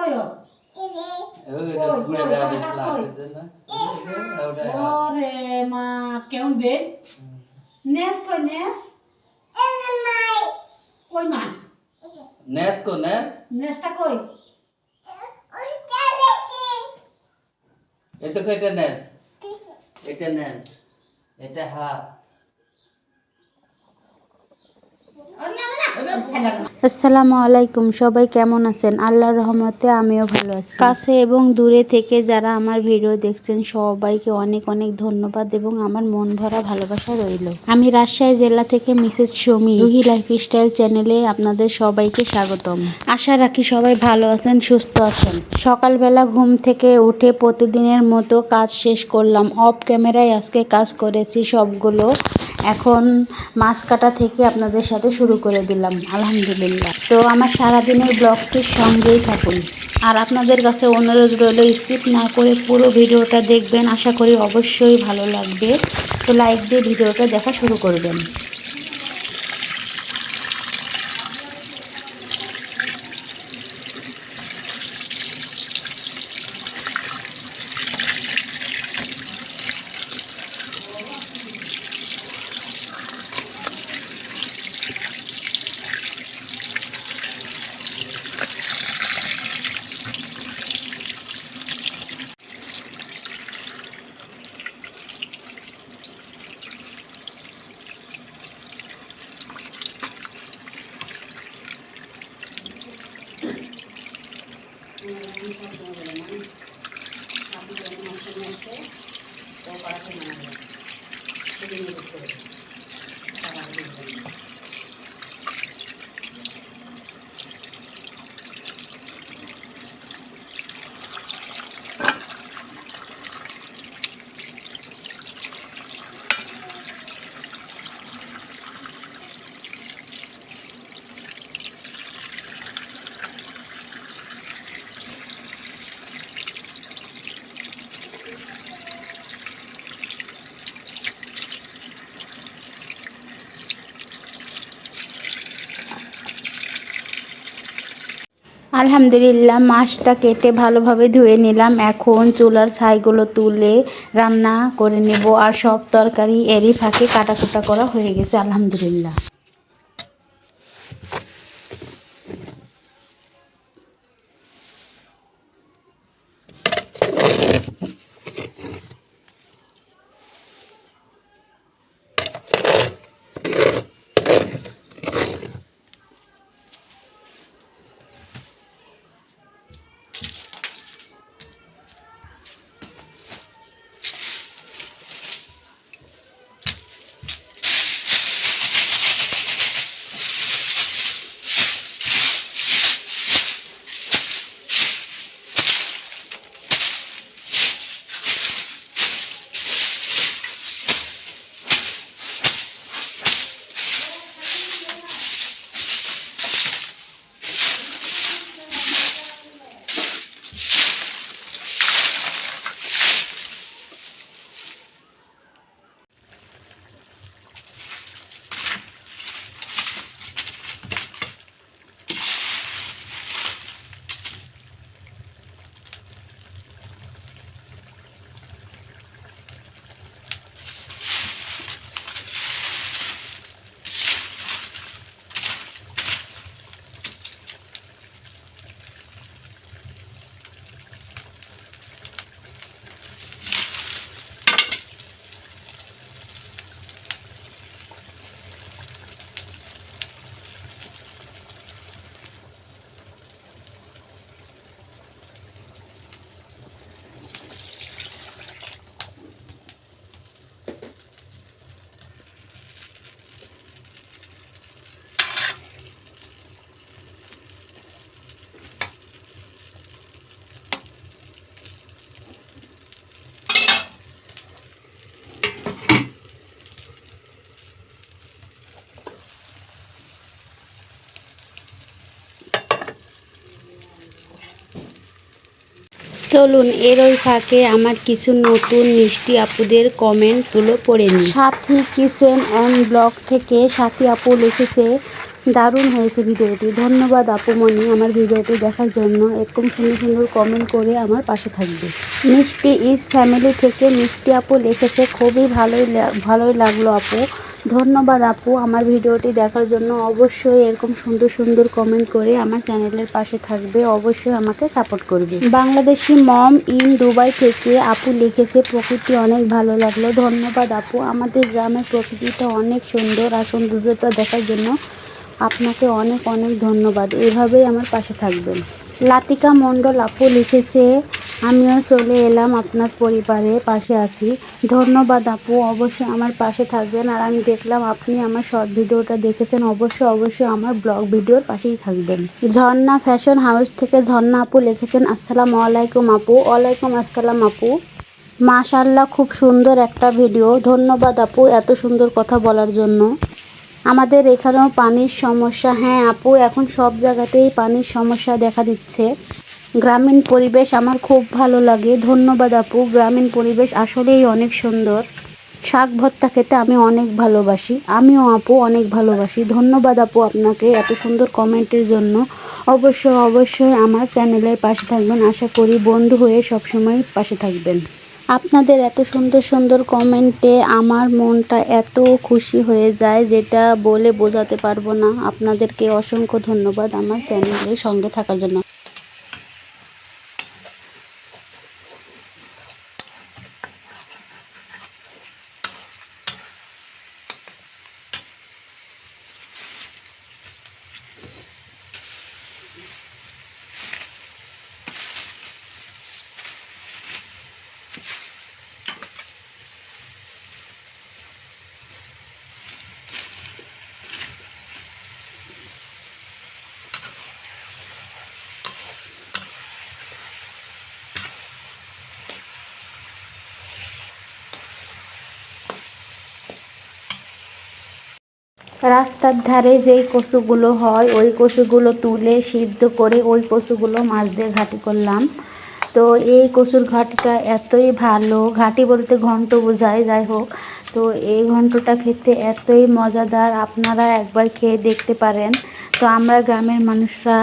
কইও ওরে মা কেমন বে নেস কই নেস কই মাছ নেস কো নেস নেসটা কই এটা কো এটা নেস এটা নেস এটা হাত আসসালামু আলাইকুম, সবাই কেমন আছেন? আল্লাহর রহমতে আমিও ভালো আছি। কাছে এবং দূরে থেকে যারা আমার ভিডিও দেখছেন সবাইকে অনেক অনেক ধন্যবাদ এবং আমার মন ভরা ভালোবাসা রইল। আমি রাজশাহী জেলা থেকে মিসেস সুমি, রুহি লাইফস্টাইল চ্যানেলে আপনাদের সবাইকে স্বাগতম। আশা রাখি সবাই ভালো আছেন, সুস্থ আছেন। সকালবেলা ঘুম থেকে উঠে প্রতিদিনের মতো কাজ শেষ করলাম। অফ ক্যামেরায় আজকে কাজ করেছি সবগুলো। এখন মাছ কাটা থেকে আপনাদের সাথে শুরু করে দিলাম আলহামদুলিল্লাহ। তো আমার সারাদিনের ব্লগটির সঙ্গেই থাকুন। আর আপনাদের কাছে অনুরোধ রইল স্কিপ না করে পুরো ভিডিওটা দেখবেন, আশা করি অবশ্যই ভালো লাগবে। তো লাইক দিয়ে ভিডিওটা দেখা শুরু করবেন। আলহামদুলিল্লাহ, মাছটা কেটে ভালোভাবে ধুয়ে নিলাম। এখন চুলার ছাইগুলো তুলে রান্না করে নেব। আর সব তরকারি এরই ফাঁকে কাটাকুটা করা হয়ে গেছে আলহামদুলিল্লাহ। চলুন এর ওই ফাঁকে আমার কিছু নতুন মিষ্টি আপুদের কমেন্টগুলো পড়ে নিই। সাথী কিচেন অ্যান্ড ব্লগ থেকে সাথী আপু লিখেছে, দারুণ হয়েছে ভিডিওটি। ধন্যবাদ আপুমণি আমার ভিডিওটি দেখার জন্য। এরকম সুন্দর সুন্দর কমেন্ট করে আমার পাশে থাকবে। মিষ্টি ইজ ফ্যামিলি থেকে মিষ্টি আপু লিখেছে, খুবই ভালোই লাগলো আপু। ধন্যবাদ আপু আমার ভিডিওটি দেখার জন্য। অবশ্যই এরকম সুন্দর সুন্দর কমেন্ট করে আমার চ্যানেলের পাশে থাকবে, অবশ্যই আমাকে সাপোর্ট করবে। বাংলাদেশি মম ইন দুবাই থেকে আপু লিখেছে, প্রকৃতি অনেক ভালো লাগলো। ধন্যবাদ আপু, আমাদের গ্রামের প্রকৃতিটা অনেক সুন্দর আর সৌন্দর্যতা দেখার জন্য আপনাকে অনেক অনেক ধন্যবাদ। এভাবেই আমার পাশে থাকবেন। লাতিকা মণ্ডল আপু লিখেছে, আমিও চলে এলাম আপনার পরিবারের পাশে আছি। ধন্যবাদ আপু, অবশ্যই আমার পাশে থাকবেন। আর আমি দেখলাম আপনি আমার শর্ট ভিডিওটা দেখেছেন, অবশ্যই আমার ব্লগ ভিডিওর পাশেই থাকবেন। ঝর্ণা ফ্যাশন হাউস থেকে ঝর্ণা আপু লিখেছেন, আসসালামু আলাইকুম আপু। ওয়ালাইকুম আসসালাম আপু। মাশাআল্লাহ, খুব সুন্দর একটা ভিডিও। ধন্যবাদ আপু এত সুন্দর কথা বলার জন্য। আমাদের এখানেও পানির সমস্যা। হ্যাঁ আপু, এখন সব জায়গাতেই পানির সমস্যা দেখা দিচ্ছে। গ্রামীণ পরিবেশ আমার খুব ভালো লাগে। ধন্যবাদ আপু, গ্রামীণ পরিবেশ আসলেই অনেক সুন্দর। শাক ভর্তা খেতে আমি অনেক ভালোবাসি। আমিও আপু অনেক ভালোবাসি। ধন্যবাদ আপু আপনাকে এত সুন্দর কমেন্টের জন্য। অবশ্যই আমার চ্যানেলের পাশে থাকবেন। আশা করি বন্ধু হয়ে সবসময় পাশে থাকবেন। আপনাদের এত সুন্দর সুন্দর কমেন্টে আমার মনটা এত খুশি হয়ে যায়, যেটা বলে বোঝাতে পারবো না। আপনাদেরকে অসংখ্য ধন্যবাদ আমার চ্যানেলের সঙ্গে থাকার জন্য। রাস্তার ধারে যেই কচুগুলো হয়, ওই কচুগুলো তুলে সিদ্ধ করে ওই কচুগুলো মাছ দিয়ে ঘাটি করলাম। তো এই কচুর ঘাটিটা এতই ভালো, ঘাটি বলতে ঘন্ট বোঝায়, যাই হোক। তো এই ঘন্টটা খেতে এতই মজাদার, আপনারা একবার খেয়ে দেখতে পারেন। তো আমরা গ্রামের মানুষরা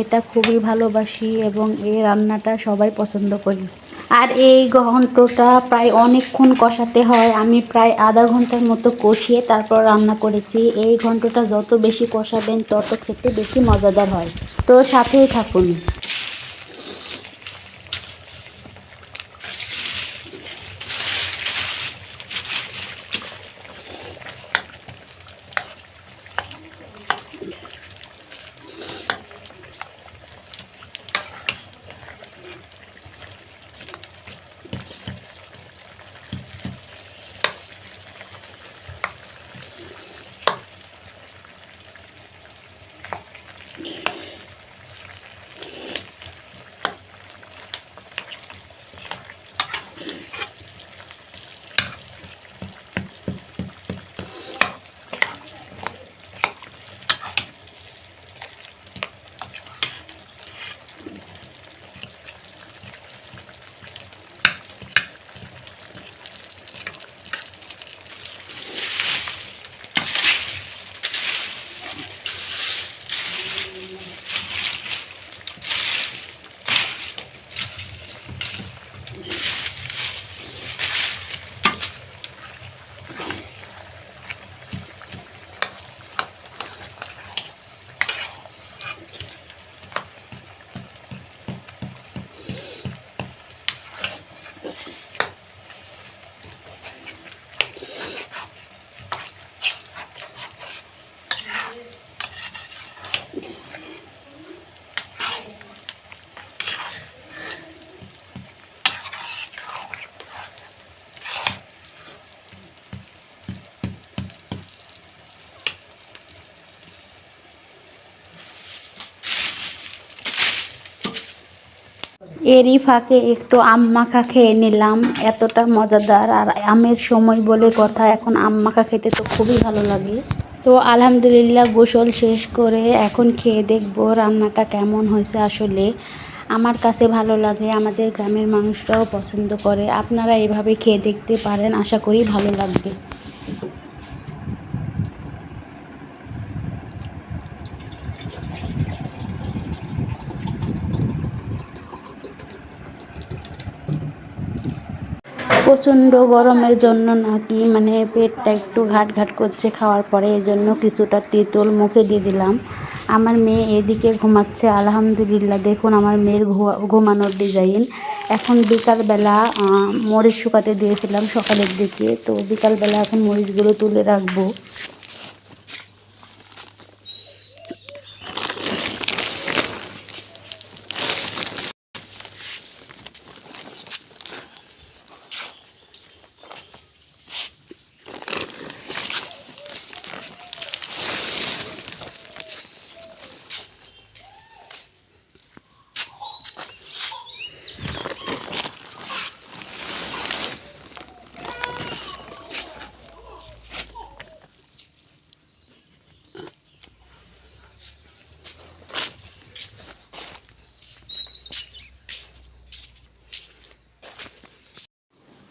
এটা খুবই ভালোবাসি এবং এই রান্নাটা সবাই পছন্দ করি। আর এই ঘন্টটা প্রায় অনেকক্ষণ কষাতে হয়। আমি প্রায় আধা ঘন্টার মতো কষিয়ে তারপর রান্না করেছি। এই ঘন্টটা যত বেশি কষাবেন তত খেতে বেশি মজাদার হয়। তো সাথেই থাকুন। এরই ফাঁকে একটু আম মাখা খেয়ে নিলাম, এতটা মজাদার। আর আমের সময় বলে কথা, এখন আম মাখা খেতে তো খুবই ভালো লাগে। তো আলহামদুলিল্লাহ গোসল শেষ করে এখন খেয়ে দেখবো রান্নাটা কেমন হয়েছে। আসলে আমার কাছে ভালো লাগে, আমাদের গ্রামের মানুষরাও পছন্দ করে। আপনারা এভাবে খেয়ে দেখতে পারেন, আশা করি ভালো লাগবে। প্রচণ্ড গরমের জন্য নাকি মানে পেটটা একটু ঘাট ঘাট করছে খাওয়ার পরে, এই জন্য কিছুটা তেঁতুল মুখে দিয়ে দিলাম। আমার মেয়ে এদিকে ঘুমাচ্ছে আলহামদুলিল্লাহ। দেখুন আমার মেয়ের ঘুমানোর ডিজাইন। এখন বিকালবেলা মরিচ শুকাতে দিয়েছিলাম সকালের দিকে, তো বিকালবেলা এখন মরিচগুলো তুলে রাখবো।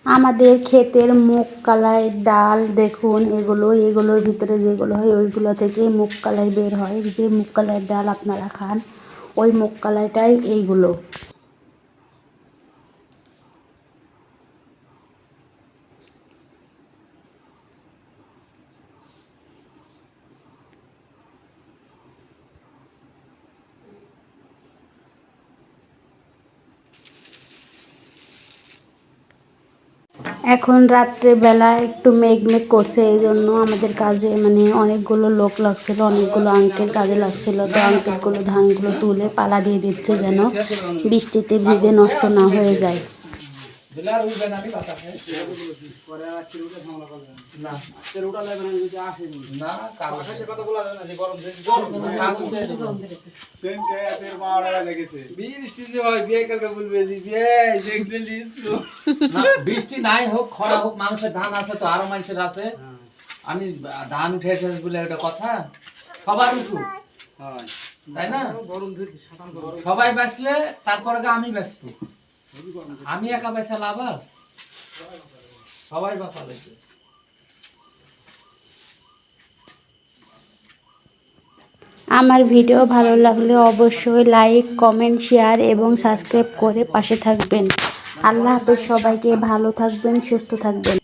আমাদের ক্ষেতের মুগ কলাই ডাল দেখুন, এগুলোর ভিতরে যেগুলো হয় ওইগুলো থেকে মুগ কলাই বের হয়। যে মুগ কলাইয়ের ডাল আপনারা খান, ওই মুগ কলাইটাই এইগুলো। এখন রাত্রেবেলা একটু মেঘ করছে, এই জন্য আমাদের কাজে মানে অনেকগুলো লোক লাগছিল, অনেকগুলো আঙ্কেল কাজে লাগছিল। তো আঙ্কেলগুলো ধানগুলো তুলে পালা দিয়ে দিচ্ছে যেন বৃষ্টিতে ভিজে নষ্ট না হয়ে যায়। বৃষ্টি নাই হোক খরা হোক, মানুষের ধান আছে তো আরো মানুষের আছে। আমি ধান উঠে এসেছি বলে একটা কথা, সবার উঠুক, তাই না? সবাই বাঁচলে তারপরে আমি ব্যস্ত, আমি একা বেঁচে লাভ আছে? সবাই বাঁচা লাগবে। আমার ভিডিও ভালো লাগলে অবশ্যই লাইক, কমেন্ট, শেয়ার এবং সাবস্ক্রাইব করে পাশে থাকবেন। আল্লাহ হাফেজ সবাইকে, ভালো থাকবেন, সুস্থ থাকবেন।